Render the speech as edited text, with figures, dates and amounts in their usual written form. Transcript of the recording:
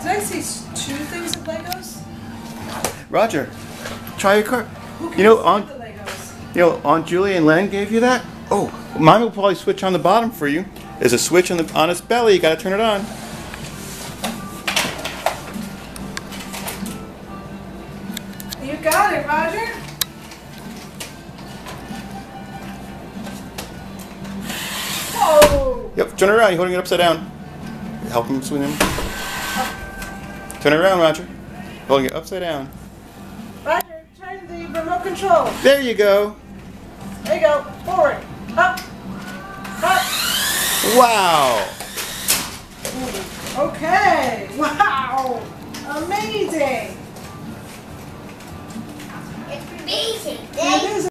Did I see two things of Legos? Roger, try your car. Who can You know, afford the Legos? Aunt Julie and Len gave you that? Oh, mine will probably switch on the bottom for you. There's a switch on its belly. You gotta turn it on. You got it, Roger. Whoa! Yep, turn it around. You're holding it upside down. Help him swing him. Turn it around, Roger. Holding it upside down. Roger, turn the remote control. There you go. There you go. Forward. Up. Up. Wow. Okay. Wow. Amazing. It's amazing. It is